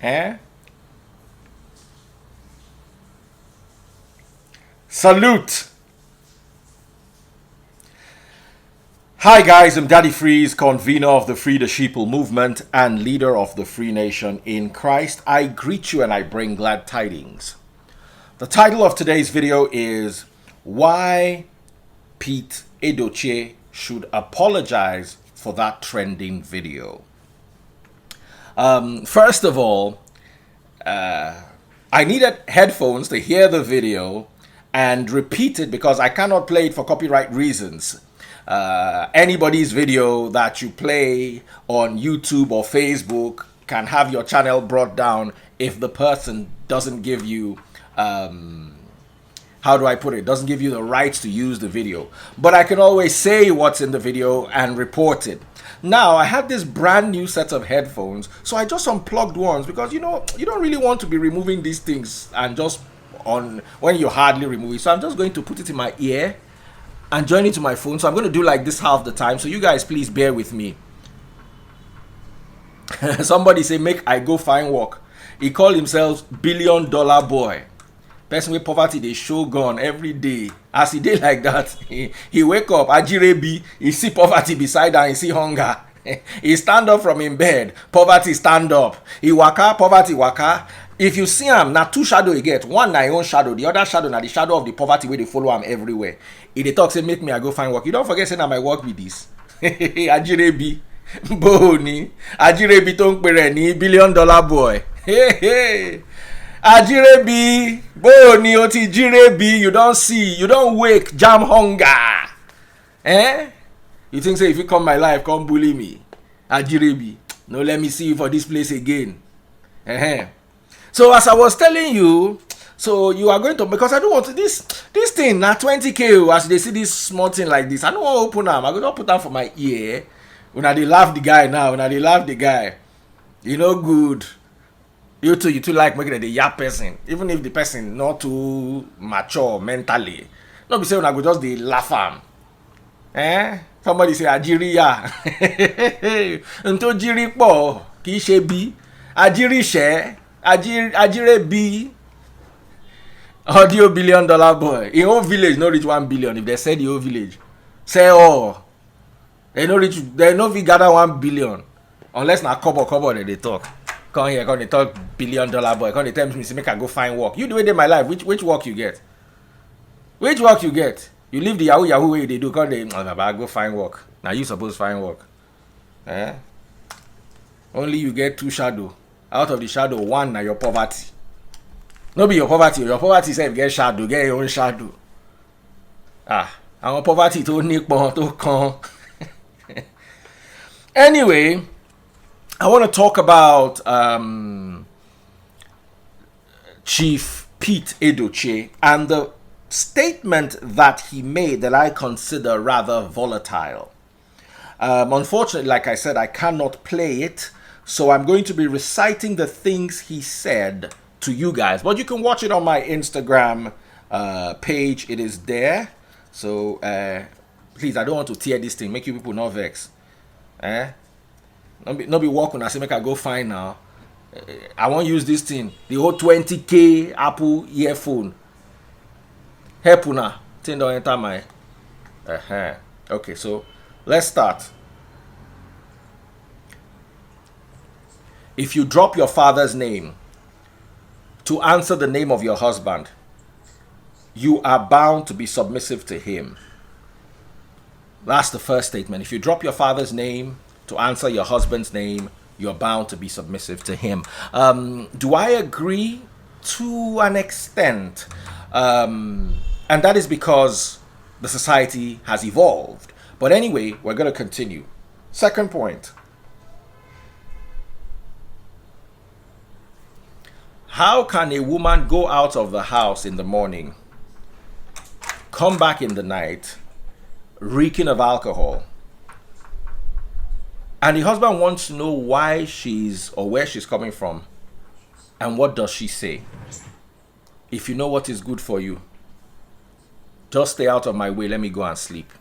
Eh? Salute. Hi guys, I'm Daddy Freeze, convener of the Free the Sheeple movement and leader of the Free Nation in Christ. I greet you and I bring glad tidings. The title of today's video is Why Pete Edochie Should Apologize for That Trending Video. First of all, I needed headphones to hear the video and repeat it because I cannot play it for copyright reasons. Anybody's video that you play on YouTube or Facebook can have your channel brought down if the person doesn't give you, how do I put it, doesn't give you the rights to use the video. But I can always say what's in the video and report it. Now, I had this brand new set of headphones, so I just unplugged ones because, you know, you don't really want to be removing these things and just on when you hardly remove it. So I'm just going to put it in my ear and join it to my phone. So I'm going to do like this half the time. So you guys please bear with me. Somebody say make I go find work. He called himself $1 billion boy. Person with poverty, they show gun every day. As he did like that, he wake up, ajirebi, he see poverty beside her, he see hunger. He stand up from in bed, poverty stand up. He waka, poverty waka. If you see him, na two shadow he get. One na his own shadow, the other shadow na the shadow of the poverty where they follow him everywhere. He dey talk say make me I go find work. You don't forget say na my work with this. Ajirebi, boni, ajirebi ton pere ni $1 billion boy. Hey. Ajirebi, boni oti jirebi, you don't see, you don't wake, jam hunger. Eh? You think say if you come my life, come bully me. Ajirebi, no let me see you for this place again. So as I was telling you, so you are going to, because I don't want to, this thing na 20k as they see this small thing like this. I don't want to open them. I'm going to put them for my ear. When they laugh the guy now, when they laugh the guy, you know good. You too like making it a yap person, even if the person not too mature mentally. Not be saying I go just dey laugh am. Somebody say ajiri ya. Nto jiri po ki se bi. Ajiri she. Ajire bi. Audio $1 billion boy. In whole village no reach 1 billion. If they say the whole village, say oh, they no reach. They no fit gather 1 billion unless na cover that they talk. Come here, come they talk $1 billion boy. Come they tell me say make I go find work. You do it in my life. Which work you get? Which work you get? You leave the yahoo way they do. Come they I go find work. Now you supposed find work. Only you get 2 shadow. Out of the shadow, 1 na your poverty. No be your poverty. Your poverty say get shadow, get your own shadow. Our poverty to nippon to come. Anyway, I want to talk about Chief Pete Edochie and the statement that he made that I consider rather volatile. Unfortunately, like I said, I cannot play it, so I'm going to be reciting the things he said to you guys. But you can watch it on my Instagram page. It is there. So please, I don't want to tear this thing, make you people not vex. Not be walking. I say make I go find now. I won't use this thing. The whole 20k Apple earphone. Help una. Thing don't enter my. Okay, so let's start. If you drop your father's name to answer the name of your husband, you are bound to be submissive to him. That's the first statement. If you drop your father's name to answer your husband's name, you're bound to be submissive to him. Do I agree? To an extent. And that is because the society has evolved. But anyway, we're going to continue. Second point. How can a woman go out of the house in the morning, come back in the night, reeking of alcohol, and the husband wants to know why she's or where she's coming from, and what does she say? If you know what is good for you, just stay out of my way, let me go and sleep.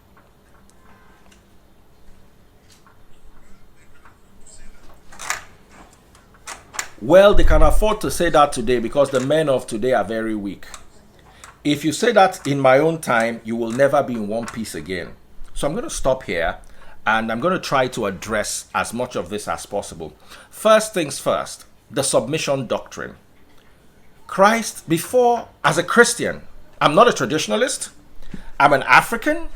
Well, they can afford to say that today because the men of today are very weak. If you say that in my own time, you will never be in one piece again. So I'm going to stop here and I'm going to try to address as much of this as possible. First things first, the submission doctrine. Christ, before, as a Christian, I'm not a traditionalist. I'm an African.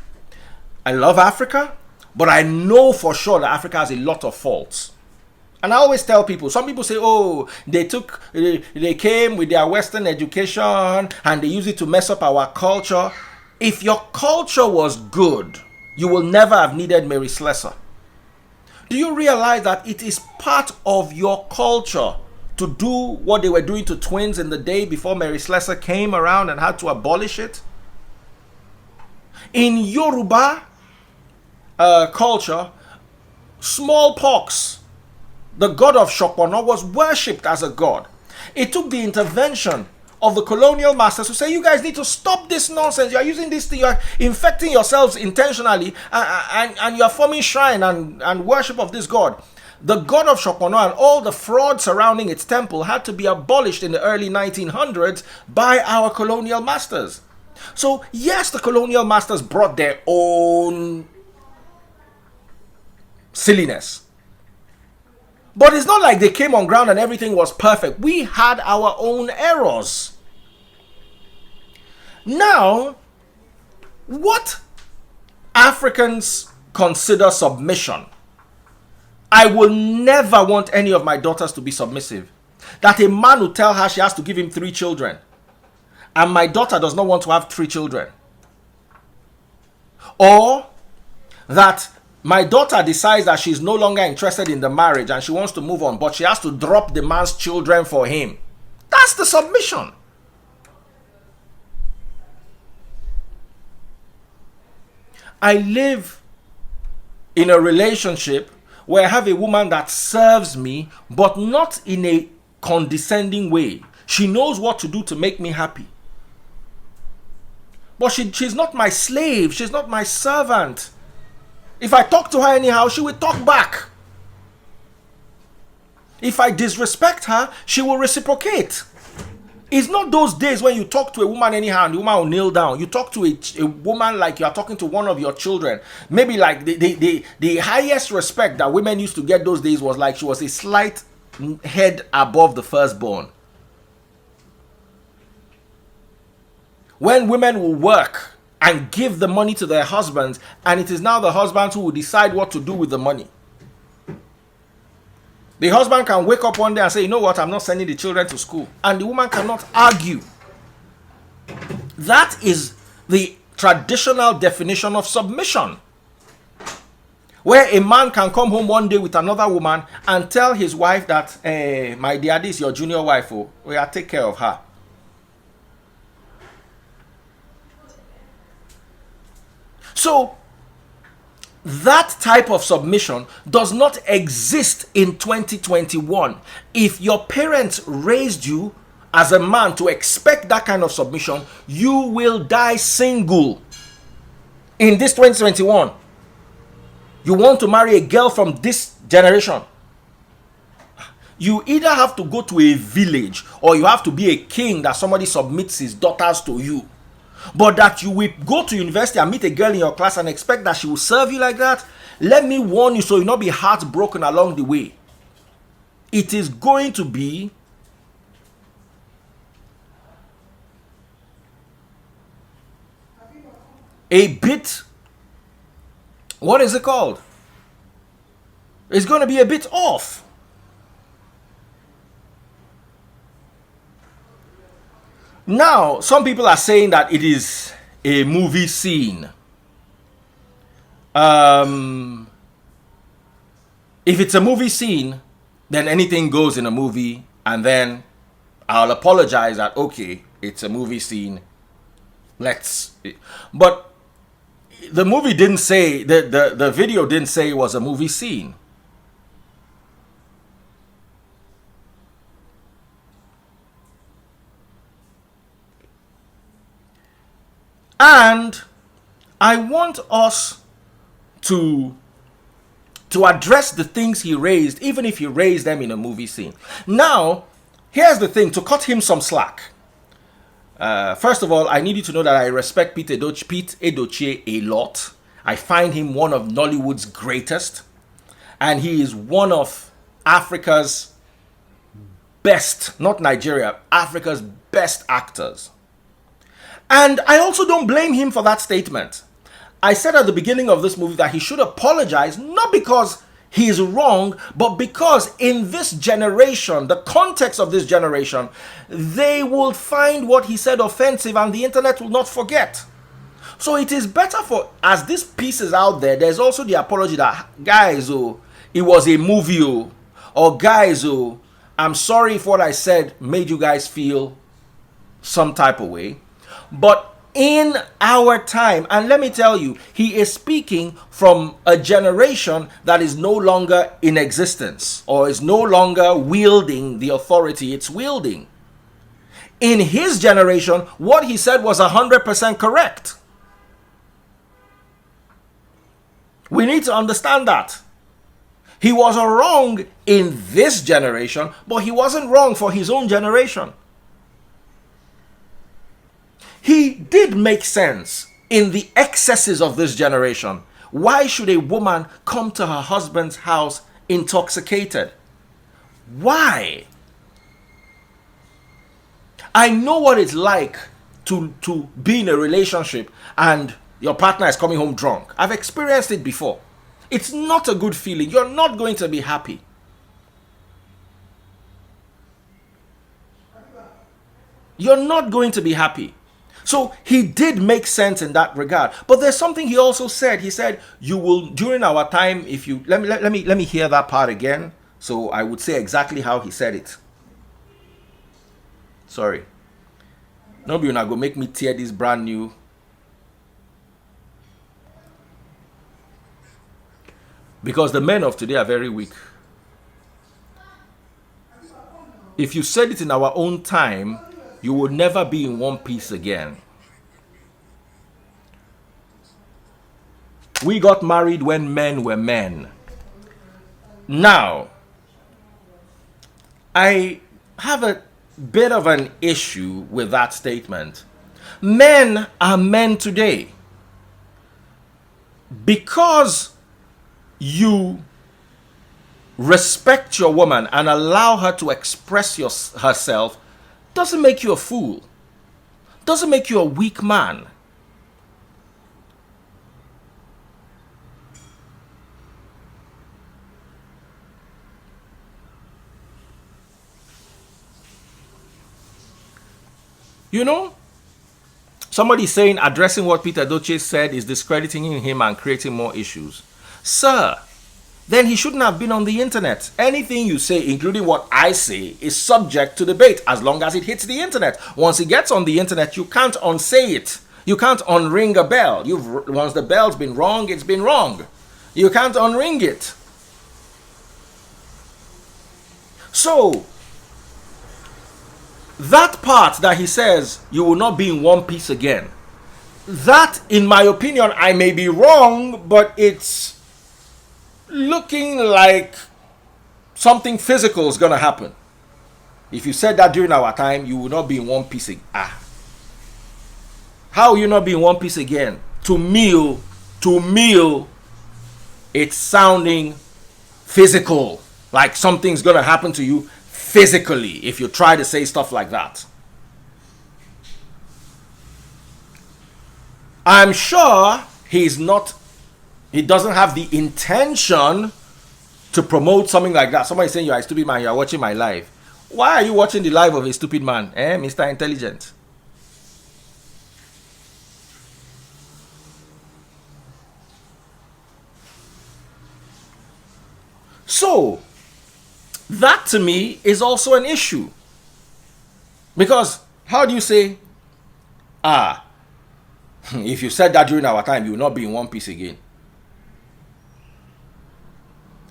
I love Africa, but I know for sure that Africa has a lot of faults. And I always tell people, some people say, oh, they came with their Western education and they use it to mess up our culture. If your culture was good, you will never have needed Mary Slessor. Do you realize that it is part of your culture to do what they were doing to twins in the day before Mary Slessor came around and had to abolish it? In Yoruba culture, smallpox, the god of Shokpono, was worshipped as a god. It took the intervention of the colonial masters to say, you guys need to stop this nonsense. You are using this thing, you are infecting yourselves intentionally, and you are forming shrine and worship of this god. The god of Shokpono and all the fraud surrounding its temple had to be abolished in the early 1900s by our colonial masters. So yes, the colonial masters brought their own silliness. But it's not like they came on ground and everything was perfect. We had our own errors. Now, what Africans consider submission, I will never want any of my daughters to be submissive. That a man will tell her she has to give him 3 children, and my daughter does not want to have 3 children. Or that my daughter decides that she's no longer interested in the marriage and she wants to move on, but she has to drop the man's children for him. That's the submission. I live in a relationship where I have a woman that serves me, but not in a condescending way. She knows what to do to make me happy. But she's not my slave. She's not my servant. If I talk to her anyhow, she will talk back. If I disrespect her, she will reciprocate. It's not those days when you talk to a woman anyhow and the woman will kneel down. You talk to a woman like you are talking to one of your children. Maybe like the highest respect that women used to get those days was like she was a slight head above the firstborn. When women will work and give the money to their husbands, and it is now the husbands who will decide what to do with the money. The husband can wake up one day and say, you know what, I'm not sending the children to school. And the woman cannot argue. That is the traditional definition of submission. Where a man can come home one day with another woman and tell his wife that, my dear, this is your junior wife, oh, we will take care of her. So, that type of submission does not exist in 2021. If your parents raised you as a man to expect that kind of submission, you will die single. In this 2021, you want to marry a girl from this generation, you either have to go to a village or you have to be a king that somebody submits his daughters to you. But that you will go to university and meet a girl in your class and expect that she will serve you like that, let me warn you so you'll not be heartbroken along the way. It is going to be a bit, what is it called? It's going to be a bit off. Now, some people are saying that it is a movie scene. If it's a movie scene, then anything goes in a movie, and then I'll apologize that, okay, it's a movie scene. But the movie didn't say, the video didn't say it was a movie scene. And I want us to to address the things he raised, even if he raised them in a movie scene. Now, here's the thing, to cut him some slack. First of all, I need you to know that I respect Pete Edochie a lot. I find him one of Nollywood's greatest. And he is one of Africa's best, not Nigeria, Africa's best actors. And I also don't blame him for that statement. I said at the beginning of this movie that he should apologize, not because he is wrong, but because in this generation, the context of this generation, they will find what he said offensive and the internet will not forget. So it is better for, as this piece is out there, there's also the apology that, guys, oh, it was a movie, oh, or guys, oh, I'm sorry if what I said made you guys feel some type of way. But in our time, and let me tell you, he is speaking from a generation that is no longer in existence or is no longer wielding the authority it's wielding. In his generation, what he said was 100% correct. We need to understand that. He was wrong in this generation, but he wasn't wrong for his own generation. He did make sense in the excesses of this generation. Why should a woman come to her husband's house intoxicated? Why? I know what it's like to be in a relationship and your partner is coming home drunk. I've experienced it before. It's not a good feeling. You're not going to be happy. You're not going to be happy. So he did make sense in that regard. But there's something he also said. He said, you will, during our time, if you, let me hear that part again. So I would say exactly how he said it. Sorry. Nobody not go make me tear this brand new. Because the men of today are very weak. If you said it in our own time, you will never be in one piece again. We got married when men were men. Now, I have a bit of an issue with that statement. Men are men today. Because you respect your woman and allow her to express herself, doesn't make you a fool. Doesn't make you a weak man. You know, somebody saying addressing what Peter Edochie said is discrediting him and creating more issues. Sir, then he shouldn't have been on the internet. Anything you say, including what I say, is subject to debate as long as it hits the internet. Once it gets on the internet, you can't unsay it. You can't unring a bell. Once the bell's been wrong, it's been wrong. You can't unring it. So, that part that he says, you will not be in one piece again. That, in my opinion, I may be wrong, but it's looking like something physical is going to happen. If you said that during our time, you will not be in one piece again. How will you not be in one piece again? To me, it's sounding physical. Like something's going to happen to you physically if you try to say stuff like that. I'm sure he doesn't have the intention to promote something like that. Somebody saying you are a stupid man, you are watching my live. Why are you watching the live of a stupid man, Mr. Intelligent? So, that to me is also an issue. Because how do you say, if you said that during our time, you will not be in one piece again?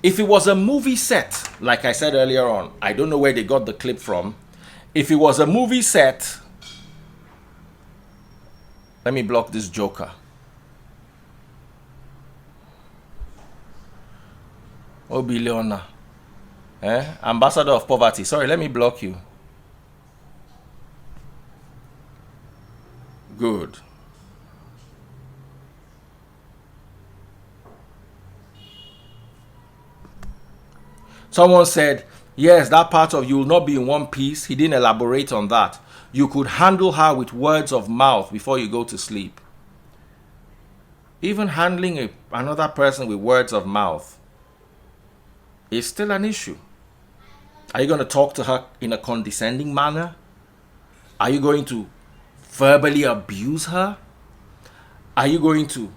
If it was a movie set, like I said earlier on, I don't know where they got the clip from. If it was a movie set, let me block this joker. Oh, billionaire. Ambassador of poverty. Sorry, let me block you. Good. Someone said, yes, that part of you will not be in one piece. He didn't elaborate on that. You could handle her with words of mouth before you go to sleep. Even handling another person with words of mouth is still an issue. Are you going to talk to her in a condescending manner? Are you going to verbally abuse her? Are you going to...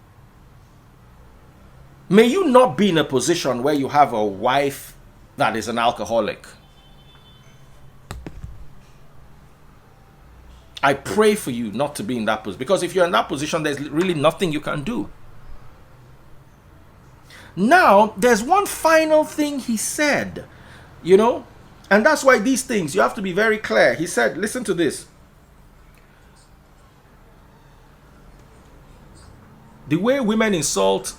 May you not be in a position where you have a wife that is an alcoholic. I pray for you not to be in that position, because if you're in that position, there's really nothing you can do. Now, there's one final thing he said, and that's why these things, you have to be very clear. He said, listen to this. The way women insult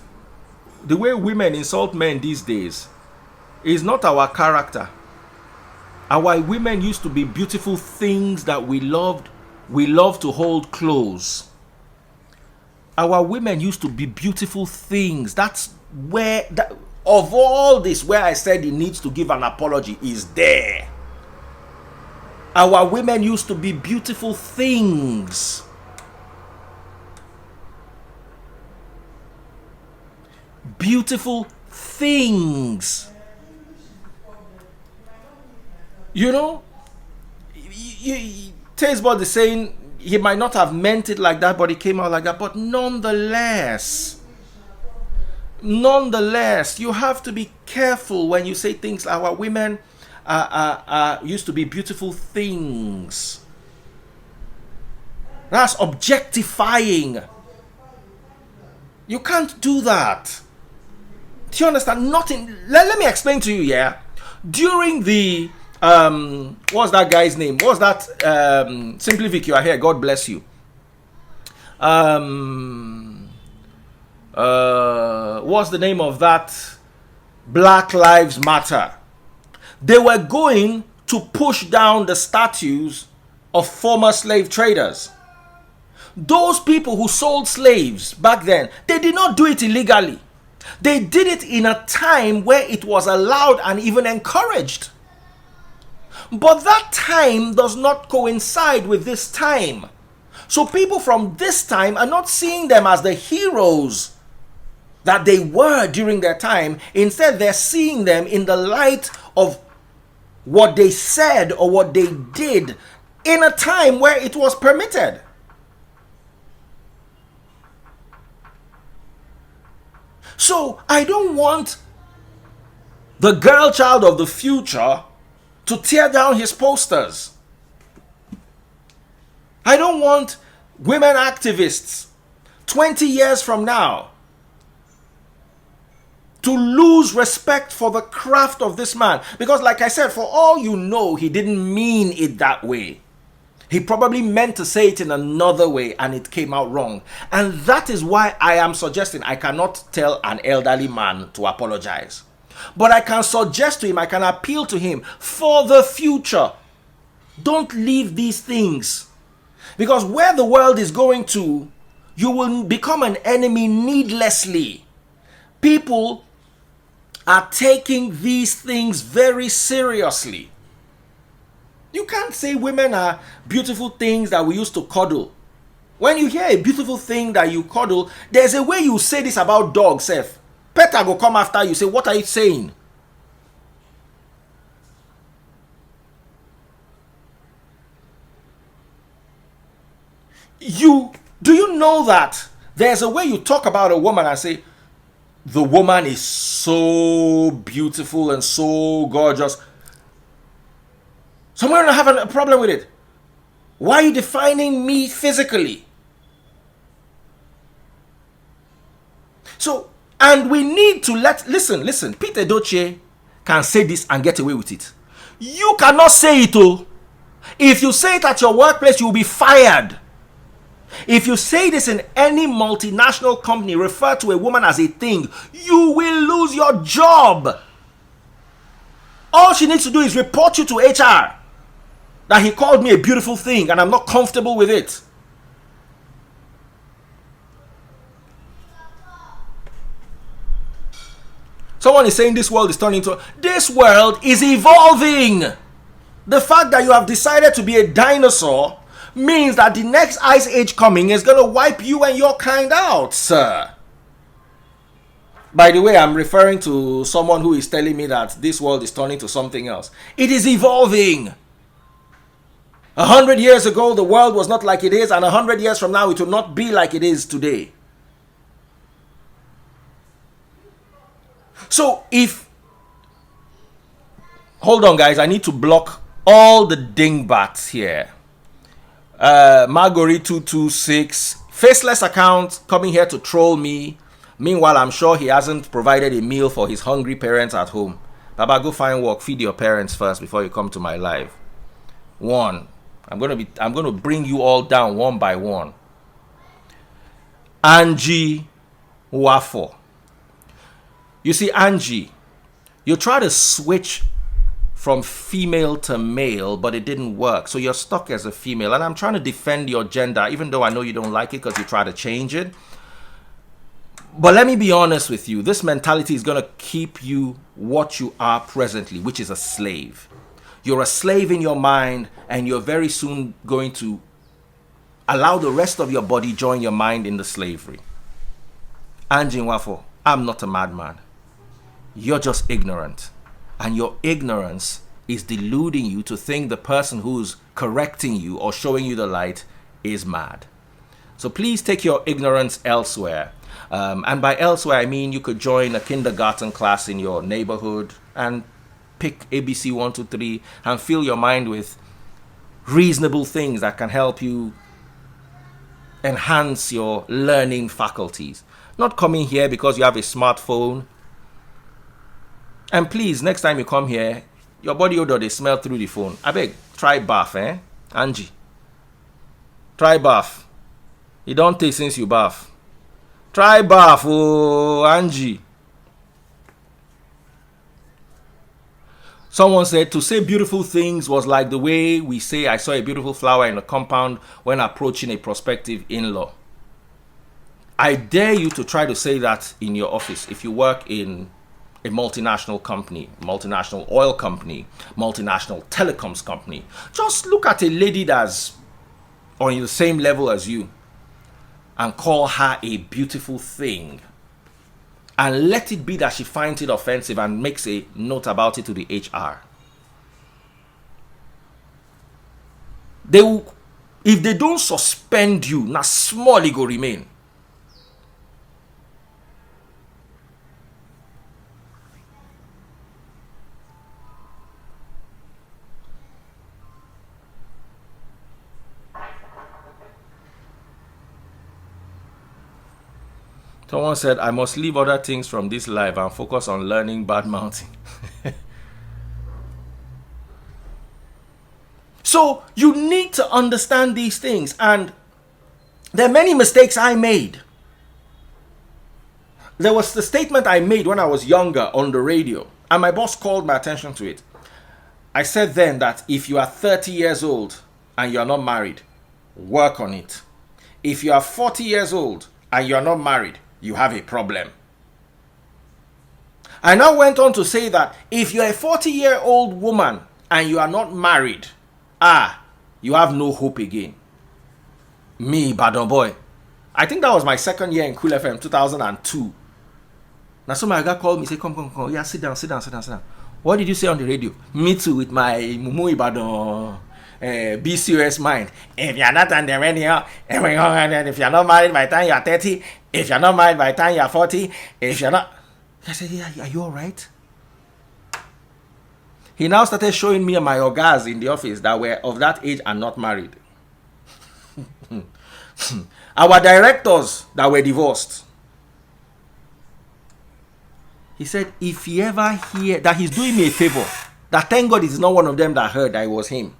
men these days is not our character. Our women used to be beautiful things that we loved to hold close. Our women used to be beautiful things. That's where, of all this, where I said he needs to give an apology is there. Our women used to be beautiful things. Beautiful things. Tazebot is saying he might not have meant it like that, but it came out like that. But nonetheless, you have to be careful when you say things. Our women used to be beautiful things. That's objectifying. You can't do that. Do you understand? Let me explain to you, yeah? During the what's that guy's name? What's that Simply Vic, you are here, God bless you. What's the name of that? Black Lives Matter. They were going to push down the statues of former slave traders. Those people who sold slaves back then, they did not do it illegally. They did it in a time where it was allowed and even encouraged. But that time does not coincide with this time. So people from this time are not seeing them as the heroes that they were during their time. Instead, they're seeing them in the light of what they said or what they did in a time where it was permitted. So I don't want the girl child of the future to tear down his posters. I don't want women activists 20 years from now to lose respect for the craft of this man. Because like I said, for all you know, he didn't mean it that way. He probably meant to say it in another way and it came out wrong. And that is why I am suggesting I cannot tell an elderly man to apologize. But I can suggest to him, I can appeal to him for the future. Don't leave these things. Because where the world is going to, you will become an enemy needlessly. People are taking these things very seriously. You can't say women are beautiful things that we used to cuddle. When you hear a beautiful thing that you cuddle, there's a way you say this about dogs, Seth. Peter will come after you, say, what are you saying? Do you know that there's a way you talk about a woman and say, the woman is so beautiful and so gorgeous. Some women have a problem with it. Why are you defining me physically? So, and we need to listen, Peter Edochie can say this and get away with it. You cannot say it, oh. If you say it at your workplace, you will be fired. If you say this in any multinational company, refer to a woman as a thing, you will lose your job. All she needs to do is report you to HR that he called me a beautiful thing and I'm not comfortable with it. Someone is saying this world is turning into... This world is evolving. The fact that you have decided to be a dinosaur means that the next ice age coming is going to wipe you and your kind out, sir. By the way, I'm referring to someone who is telling me that this world is turning to something else. It is evolving. 100 years ago, the world was not like it is, and 100 years from now, it will not be like it is today. So if... Hold on, guys. I need to block all the dingbats here. Margory226, faceless account coming here to troll me. Meanwhile, I'm sure he hasn't provided a meal for his hungry parents at home. Baba, go find work. Feed your parents first before you come to my live. One. I'm gonna bring you all down one by one. Angie Wafo. You see, Angie, you try to switch from female to male, but it didn't work. So you're stuck as a female. And I'm trying to defend your gender, even though I know you don't like it because you try to change it. But let me be honest with you. This mentality is going to keep you what you are presently, which is a slave. You're a slave in your mind, and you're very soon going to allow the rest of your body join your mind in the slavery. Angie Wafo, I'm not a madman. You're just ignorant. And your ignorance is deluding you to think the person who's correcting you or showing you the light is mad. So please take your ignorance elsewhere. And by elsewhere, I mean you could join a kindergarten class in your neighborhood and pick ABC 1, 2, 3 and fill your mind with reasonable things that can help you enhance your learning faculties. Not coming here because you have a smartphone. And please, next time you come here, your body odor, they smell through the phone. I beg, try bath, Angie. Try bath. It don't take since you bath. Try bath, oh, Angie. Someone said to say beautiful things was like the way we say I saw a beautiful flower in a compound when approaching a prospective in-law. I dare you to try to say that in your office if you work in a multinational company, multinational oil company, multinational telecoms company. Just look at a lady that's on the same level as you and call her a beautiful thing. And let it be that she finds it offensive and makes a note about it to the HR. They will, if they don't suspend you, na small it go remain. Someone said, I must leave other things from this life and focus on learning bad mounting. So you need to understand these things. And there are many mistakes I made. There was the statement I made when I was younger on the radio, and my boss called my attention to it. I said then that if you are 30 years old and you are not married, work on it. If you are 40 years old and you are not married, you have a problem. I now went on to say that if you're a 40-year-old woman and you are not married, you have no hope again. Me, Badon boy. I think that was my second year in Cool FM, 2002. Now some my guy called me, say, come. Yeah, sit down. What did you say on the radio? Me too, with my Mumu Ibadan BCOS mind. If you're not under anyhow, if you're not married by the time you're 30, if you're not married by the time you're 40, if you're not... I said, yeah, are you all right? He now started showing me my ogas in the office that were of that age and not married. Our directors that were divorced. He said, if he ever hear that he's doing me a favor, that thank God it's not one of them that heard that it was him.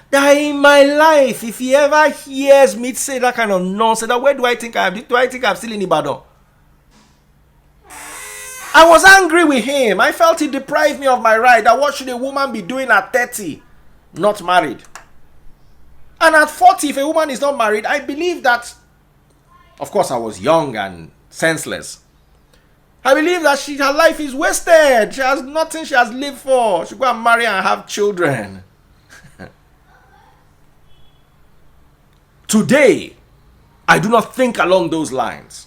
That in my life, if he ever hears me say that kind of nonsense, that where do I think I am? Do I think I'm still in Ibadan? I was angry with him. I felt he deprived me of my right. That what should a woman be doing at 30? Not married. And at 40, if a woman is not married, I believe that, of course I was young and senseless. I believe that her life is wasted. She has nothing she has lived for. She go and marry and have children. Today, I do not think along those lines.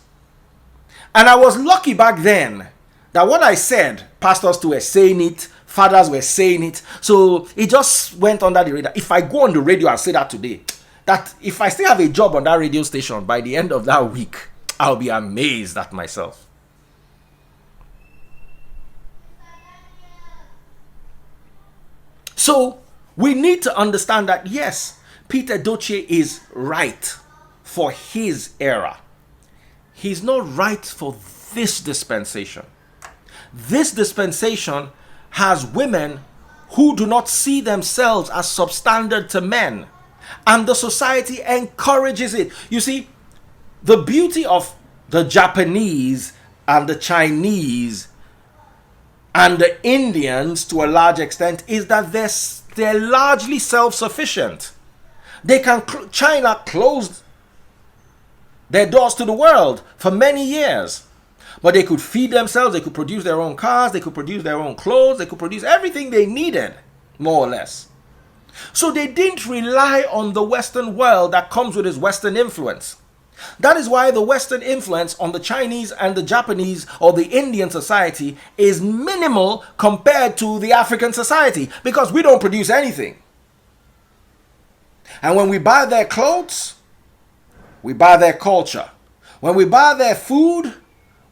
And I was lucky back then that what I said, pastors too were saying it, fathers were saying it, so it just went under the radar. If I go on the radio and say that today, that if I still have a job on that radio station by the end of that week, I'll be amazed at myself. So we need to understand that yes, Peter Edochie is right for his era. He's not right for this dispensation. This dispensation has women who do not see themselves as substandard to men, and the society encourages it. You see, the beauty of the Japanese and the Chinese and the Indians to a large extent is that they're largely self-sufficient. They can China closed their doors to the world for many years, but they could feed themselves, they could produce their own cars, they could produce their own clothes, they could produce everything they needed, more or less. So they didn't rely on the Western world that comes with its Western influence. That is why the Western influence on the Chinese and the Japanese or the Indian society is minimal compared to the African society, because we don't produce anything. And when we buy their clothes, we buy their culture. When we buy their food,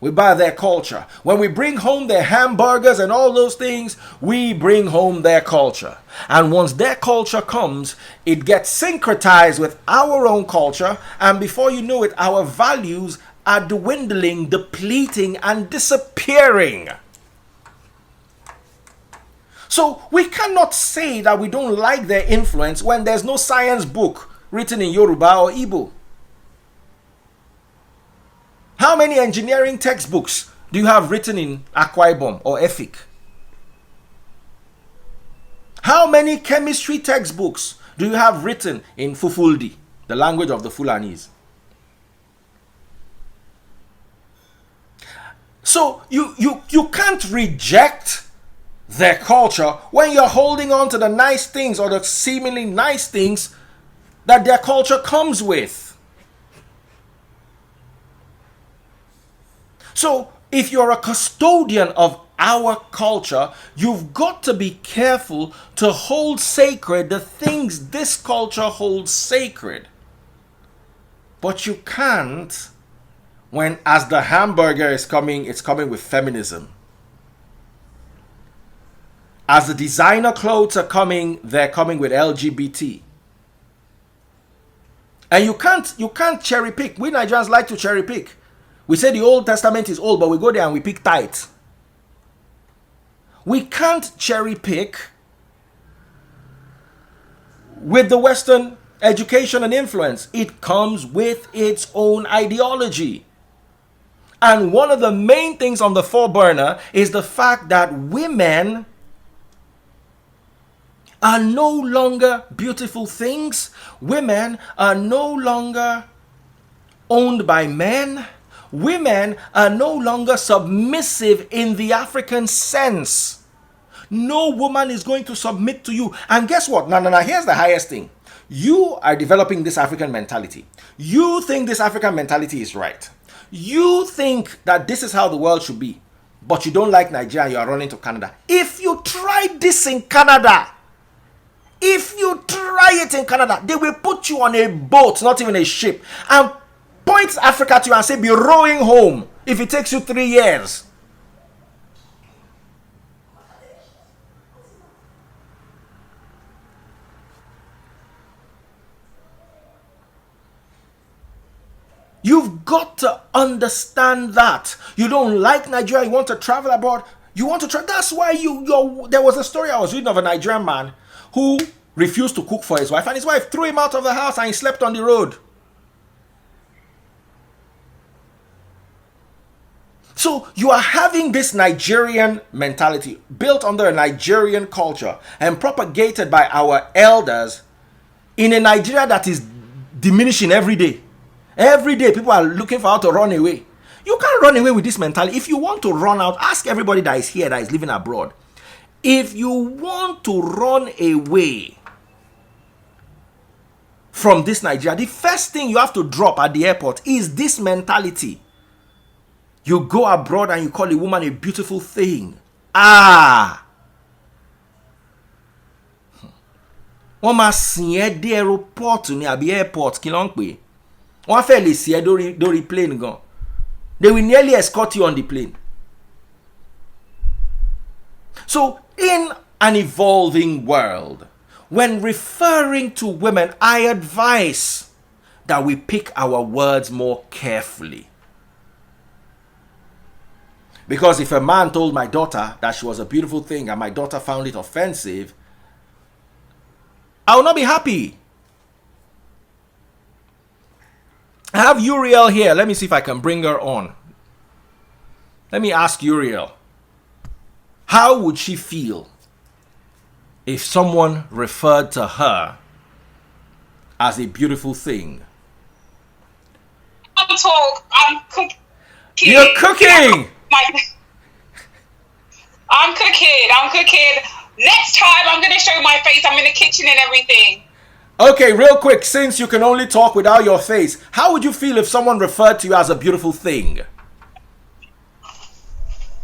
we buy their culture. When we bring home their hamburgers and all those things, we bring home their culture. And once their culture comes, it gets syncretized with our own culture. And before you know it, our values are dwindling, depleting, and disappearing. So we cannot say that we don't like their influence when there's no science book written in Yoruba or Igbo. How many engineering textbooks do you have written in Akwa Ibom or Efik? How many chemistry textbooks do you have written in Fufuldi, the language of the Fulanis? So you can't reject their culture when you're holding on to the nice things or the seemingly nice things that their culture comes with. So if you're a custodian of our culture, you've got to be careful to hold sacred the things this culture holds sacred. But you can't when, as the hamburger is coming, it's coming with feminism. As the designer clothes are coming, they're coming with LGBT. And you can't cherry pick. We Nigerians like to cherry pick. We say the Old Testament is old, but we go there and we pick tithes. We can't cherry pick with the Western education and influence. It comes with its own ideology. And one of the main things on the foreburner is the fact that women are no longer beautiful things. Women are no longer owned by men. Women are no longer submissive in the African sense. No woman is going to submit to you. And guess what? No, here's the highest thing. You are developing this African mentality. You think this African mentality is right. You think that this is how the world should be. But you don't like Nigeria, you are running to Canada. If you try this in Canada, if you try it in Canada, they will put you on a boat, not even a ship, and point Africa to you and say, be rowing home if it takes you 3 years. You've got to understand that. You don't like Nigeria, you want to travel abroad, you want to try. That's why there was a story I was reading of a Nigerian man who refused to cook for his wife, and his wife threw him out of the house and he slept on the road. So you are having this Nigerian mentality built under a Nigerian culture and propagated by our elders in a Nigeria that is diminishing every day. Every day people are looking for how to run away. You can't run away with this mentality. If you want to run out, ask everybody that is here that is living abroad. If you want to run away from this Nigeria, the first thing you have to drop at the airport is this mentality. You go abroad and you call a woman a beautiful thing. Wọ́n máa sìn ẹ́ dé aeroport ní àbí airport kí ló ń pè. Wọ́n fẹ́ lè sìn ẹ́ dórí plane gan. They will nearly escort you on the plane. So in an evolving world, when referring to women, I advise that we pick our words more carefully. Because if a man told my daughter that she was a beautiful thing and my daughter found it offensive, I will not be happy. I have Uriel here. Let me see if I can bring her on. Let me ask Uriel. How would she feel if someone referred to her as a beautiful thing? I'm cooking. You're cooking! I'm cooking. Next time I'm going to show my face. I'm in the kitchen and everything. Okay, real quick, since you can only talk without your face, how would you feel if someone referred to you as a beautiful thing?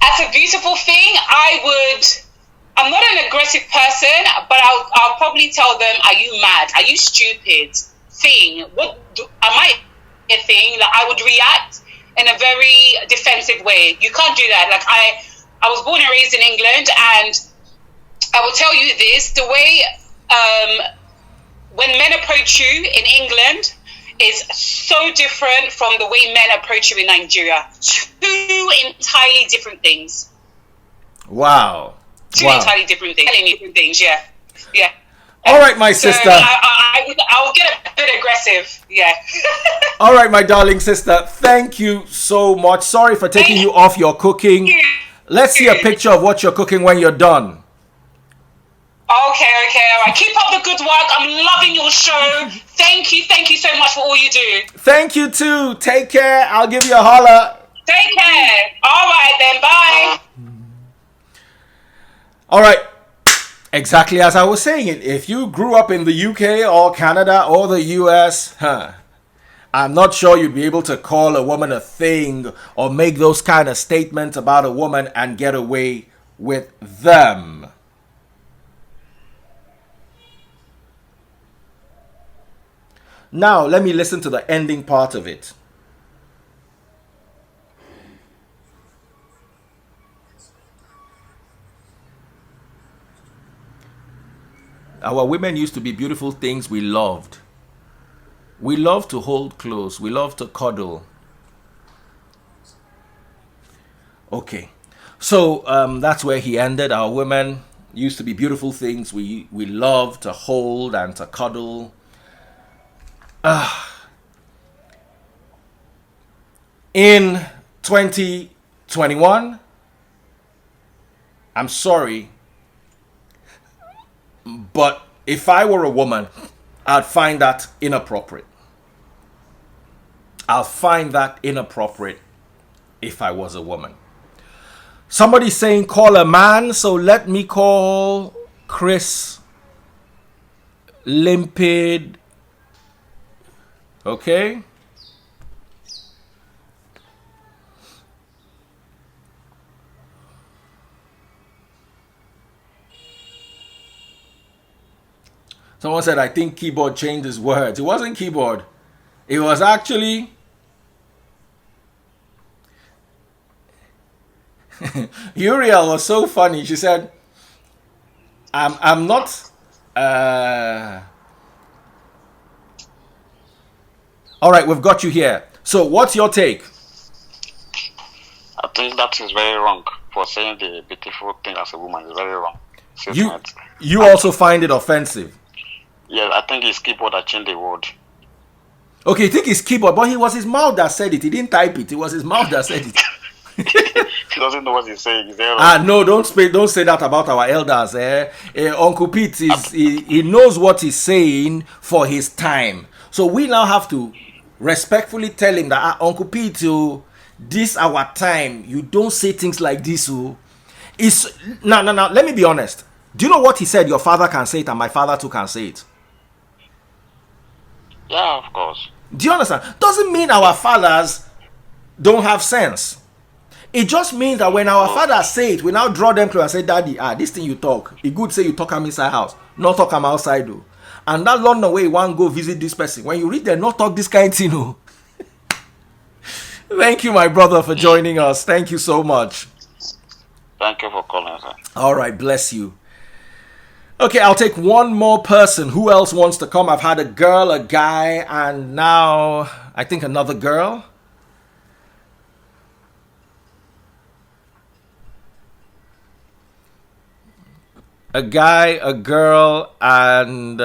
As a beautiful thing, I'm not an aggressive person, but I'll probably tell them, are you mad? Are you stupid? Am I a thing? Like, I would react in a very defensive way. You can't do that. Like, I was born and raised in England, and I will tell you this, the way when men approach you in England is so different from the way men approach you in Nigeria. Two entirely different things. Wow. Two entirely different things. Yeah. All right, my sister. I'll get a bit aggressive. Yeah. All right, my darling sister. Thank you so much. Sorry for taking you off your cooking. Let's see a picture of what you're cooking when you're done. Okay, all right. Keep up the good work. I'm loving your show. Thank you so much for all you do. Thank you too. Take care. I'll give you a holler. Take care. All right then. Bye. All right. Exactly as I was saying it. If you grew up in the UK or Canada or the US, I'm not sure you'd be able to call a woman a thing or make those kind of statements about a woman and get away with them. Now, let me listen to the ending part of it. Our women used to be beautiful things we loved. We love to hold close. We love to cuddle. Okay. So that's where he ended. Our women used to be beautiful things we love to hold and to cuddle. In 2021, I'm sorry, but if I were a woman, I'd find that inappropriate. I'll find that inappropriate if I was a woman. Somebody's saying call a man, so let me call Chris Limpid. Okay. Someone said, I think keyboard changed his words. It wasn't keyboard. It was actually... Uriel was so funny. She said, I'm not... All right, we've got you here. So what's your take? I think that is very wrong. For saying the beautiful thing as a woman is very wrong. You also find it offensive? Yeah, I think it's keyboard that changed the word. Okay, you think it's keyboard, but it was his mouth that said it. He didn't type it. It was his mouth that said it. He doesn't know what he's saying. Is there No, don't say that about our elders. Uncle Pete he knows what he's saying for his time. So we now have to respectfully tell him that Uncle Pete, this our time. You don't say things like this. It's no. Let me be honest. Do you know what he said? Your father can say it, and my father too can say it. Yeah, of course. Do you understand? Doesn't mean our fathers don't have sense. It just means that when our fathers say it, we now draw them close and say, Daddy, this thing you talk, it good say you talk am inside house, not talk am outside though. And that London way you want go visit this person. When you read there, not talk this kind of thing. Thank you, my brother, for joining us. Thank you so much. Thank you for calling, sir. All right, bless you. Okay, I'll take one more person. Who else wants to come? I've had a girl, a guy, and now I think another girl. A guy, a girl, and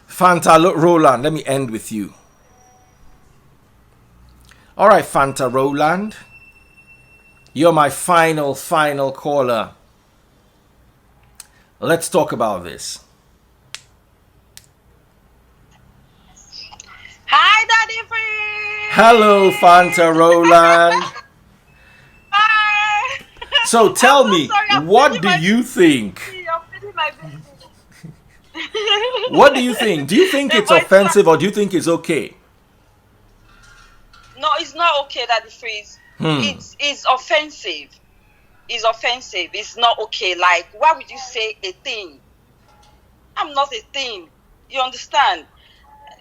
Fanta Roland. Let me end with you. All right, Fanta Roland. You're my final caller. Let's talk about this. Hi, Daddy Free. Hello, Fanta Roland. Hi. So tell me, sorry, what do you think? What do you think? Do you think it's offensive or do you think it's okay? No, it's not okay, Daddy Freeze. It's offensive. It's offensive. It's not okay. Like, why would you say a thing? I'm not a thing. You understand?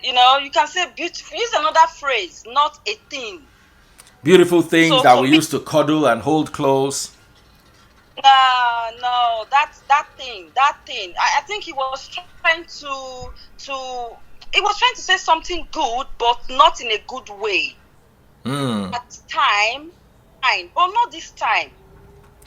You know, you can say beautiful. Use another phrase, not a thing. Beautiful things that we used to cuddle and hold close. No, that thing. I think he was trying he was trying to say something good, but not in a good way. At time, fine, but not this time.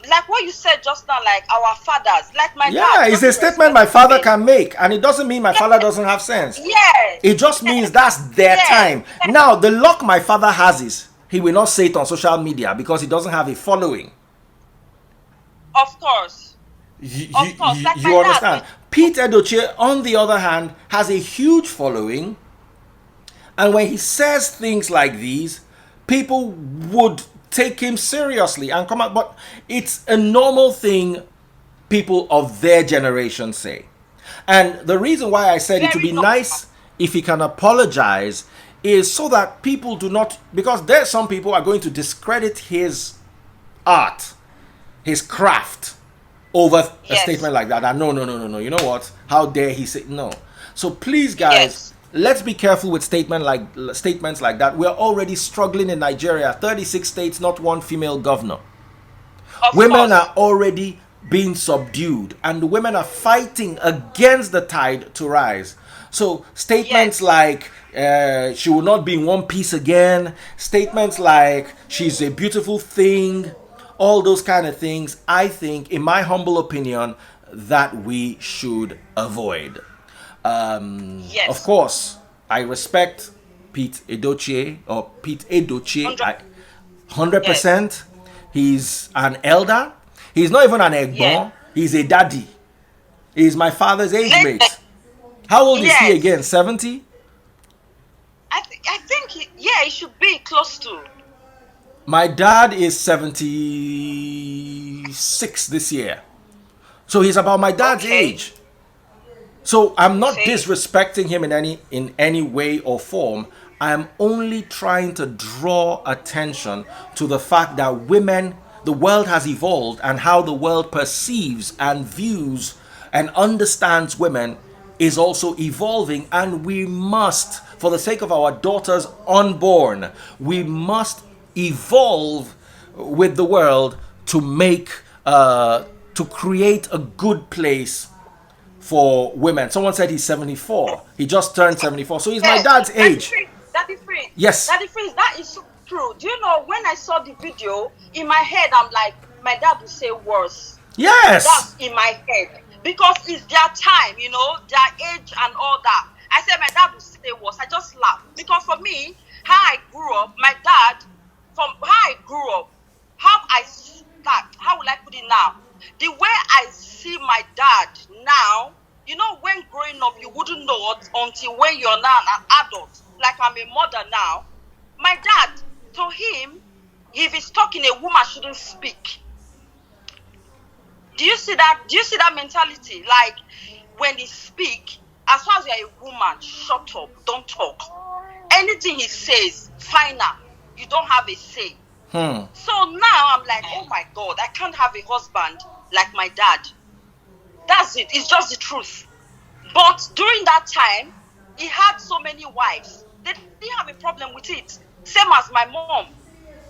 Like what you said just now, like our fathers, like my dad. Yeah, it's a statement my father can make, and it doesn't mean my father doesn't have sense. Yes. It just means that's their time. Now, the luck my father has is he will not say it on social media because he doesn't have a following. Of course. You understand? Pete Edochie, on the other hand, has a huge following, and when he says things like these, people would take him seriously and come out. But it's a normal thing people of their generation say. And the reason why I said it would be nice if he can apologize is so that people do not, because there's some people are going to discredit his art, his craft, over a statement like that. And no. You know what? How dare he say no? So please, guys, let's be careful with statements like that. We're already struggling in Nigeria. 36 states, not one female governor. Women are already being subdued, and the women are fighting against the tide to rise. So statements like she will not be in one piece again, statements like she's a beautiful thing, all those kind of things, I think, in my humble opinion, that we should avoid. Of course, I respect Pete Edochie. 100%. He's an elder. He's not even an egbon. He's a daddy. He's my father's age mate. How old is he again? 70? I think he should be close to. My dad is 76 this year. So he's about my dad's age. So I'm not disrespecting him in any way or form. I'm only trying to draw attention to the fact that women, the world has evolved, and how the world perceives and views and understands women is also evolving, and we must, for the sake of our daughters unborn, we must evolve with the world to create a good place for women. Someone said he's 74. He just turned 74. So he's my dad's age. Daddy Freeze. Yes. Daddy Freeze, that is so true. Do you know, when I saw the video, in my head, I'm like, my dad would say worse. Yes. That's in my head. Because it's their time, their age and all that. I said my dad would say was, I just laugh. Because for me, how I grew up, my dad, from how I grew up, how will I put it now? The way I see my dad now, when growing up, you wouldn't know it until when you're now an adult. Like I'm a mother now. My dad, to him, if he's talking, a woman shouldn't speak. Do you see that? Do you see that mentality? Like when he speak, as far as you're a woman, shut up, don't talk. Anything he says, final. You don't have a say. So now I'm like, oh my God, I can't have a husband like my dad. That's it. It's just the truth. But during that time, he had so many wives. They didn't have a problem with it. Same as my mom.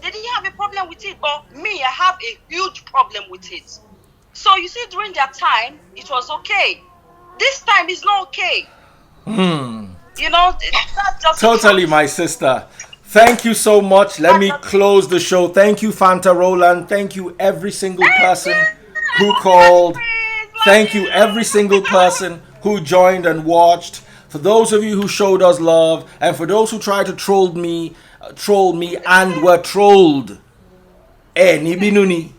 They didn't have a problem with it. But me, I have a huge problem with it. So you see, during that time, it was okay. This time, it's not okay. That's just Totally, my sister. Thank you so much. Let me close the show. Thank you, Fanta Roland. Thank you, every single person who called. Thank you, every single person who joined and watched. For those of you who showed us love, and for those who tried to troll me and were trolled. Nibinuni.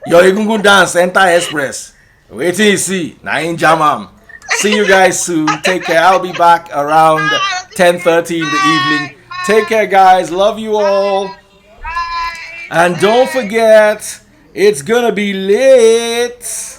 Yo, Egungun Dance, Enter Express. Wait till you see. Nain Jamam. See you guys soon. Take care. I'll be back around 10:30 in the evening. Take care, guys. Love you all. And don't forget, it's gonna be lit.